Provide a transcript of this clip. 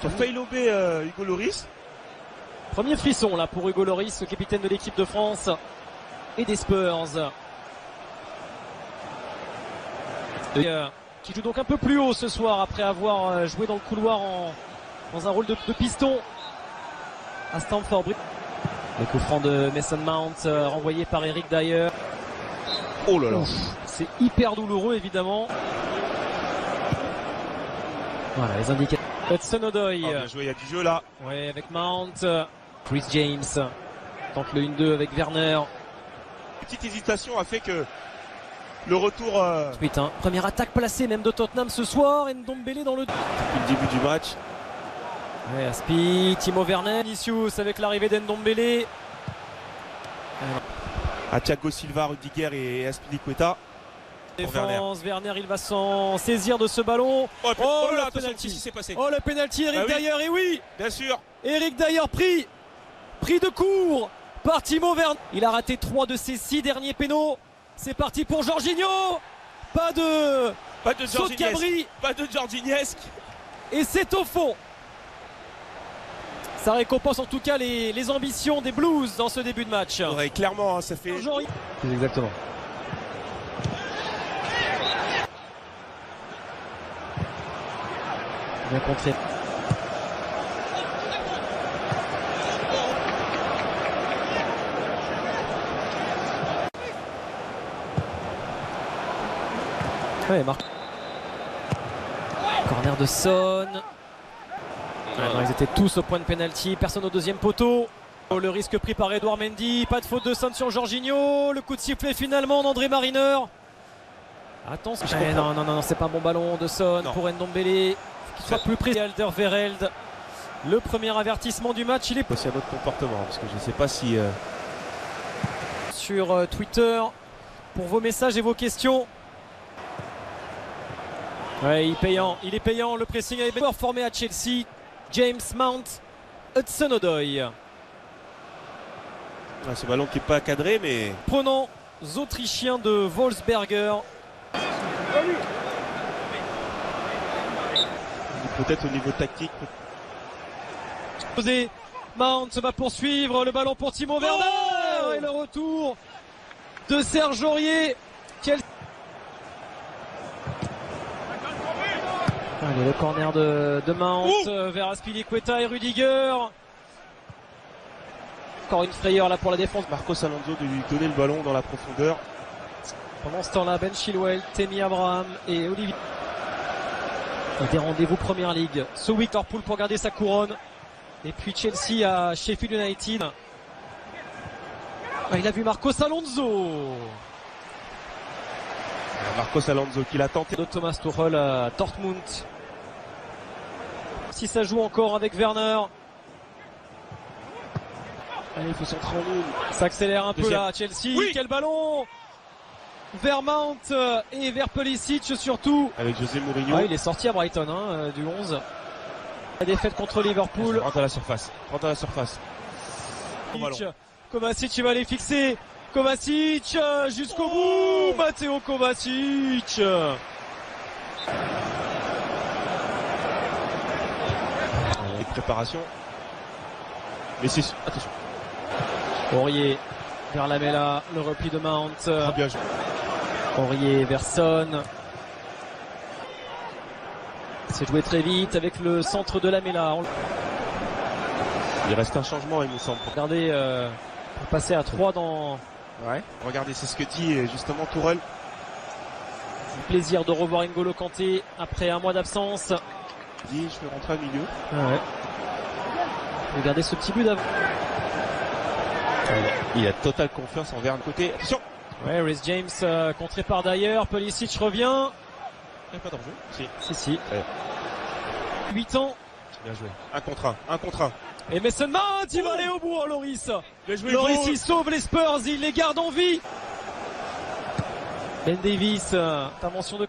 qui a failli lober Hugo Lloris. Premier frisson là pour Hugo Lloris, le capitaine de l'équipe de France et des Spurs. Qui joue donc un peu plus haut ce soir après avoir joué dans le couloir dans un rôle de piston à Stamford Bridge. Le coup franc de Mason Mount renvoyé par Eric Dyer. Oh là là. C'est hyper douloureux évidemment. Voilà les indicateurs. Hudson-Odoi. Oh, bien joué, il y a du jeu là. Ouais, avec Mount. Chris James tente le 1-2 avec Werner. Petite hésitation a fait que le retour. Putain, première attaque placée même de Tottenham ce soir. Ndombele dans le. Depuis le début du match. Ouais, Aspi, Timo Werner, Vinicius avec l'arrivée d'Ndombele. À Thiago Silva, Rudiger et Azpilicueta. Défense, Werner il va s'en saisir de ce ballon. Oh là, le attention, penalty. qu'est-ce qui s'est passé? Oh le penalty, Eric Dyer, et oui, bien sûr. Eric Dyer pris de court par Timo Werner. Il a raté 3 de ses 6 derniers pénaux. C'est parti pour Jorginho. Pas de saut de cabri. Pas de Jorginhesque. Et c'est au fond. Ça récompense en tout cas les ambitions des Blues dans ce début de match. Ouais, clairement, hein, ça fait. Exactement. Bien contré. Ouais, Marc. Corner de Son. Ils étaient tous au point de pénalty. Personne au deuxième poteau. Le risque pris par Edouard Mendy. Pas de faute de Son sur Jorginho. Le coup de sifflet finalement d'André Mariner. Attention. Non, c'est pas un bon ballon de Son pour Ndombele. Qu'il soit plus précis. Alderweireld. Le premier avertissement du match. Il est possible à notre comportement parce que je ne sais pas si. Sur Twitter pour vos messages et vos questions. Ouais, il est payant. Le pressing est formé à Chelsea. James Mount, Hudson-Odoi. Ce ballon qui n'est pas cadré, mais. Prenons Autrichiens de Wolfsberger. Peut-être au niveau tactique. Mount va poursuivre le ballon pour Timo Werner. Et le retour de Serge Aurier. Allez, le corner de Mount vers Azpilicueta et Rudiger. Encore une frayeur là pour la défense. Marcos Alonso de lui donner le ballon dans la profondeur. Pendant ce temps-là, Ben Chilwell, Tammy Abraham et Olivier. Des rendez-vous Première Ligue. Ce week Liverpool pour garder sa couronne. Et puis Chelsea à Sheffield United. Il a vu Marcos Alonso. Marcos Alonso qui l'a tenté. De Thomas Tuchel à Dortmund. Si ça joue encore avec Werner. Allez, il faut centrer en une. Ça accélère un peu là, Chelsea. Oui. Quel ballon vers Mount et vers Pulisic surtout. Avec José Mourinho. Il est sorti à Brighton du 11. La défaite contre Liverpool. Rentre à la surface. Kovacic va les fixer. Kovacic jusqu'au bout. Matteo Kovacic. Les préparations. Mais c'est attention. Aurier vers Lamela, le repli de Mount. Très bien joué. Aurier vers Son. C'est joué très vite avec le centre de Lamela. Il reste un changement, il me semble. Regardez, pour passer à 3 dans. Ouais. Regardez, c'est ce que dit justement Tourelle. Plaisir de revoir N'Golo Kanté après un mois d'absence. Il dit, je vais rentrer à milieu. Ouais. Regardez ce petit but d'avant. Il a totale confiance envers un côté. Attention. Ouais, Reece James contré par d'ailleurs. Pulisic revient. Il n'y a pas d'enjeu. Si. Ouais. 8 ans. Bien joué. Un contre un. Et Mason Mount, il va aller au bout, Loris. Loris, il sauve les Spurs, il les garde en vie. Ben Davies, intervention de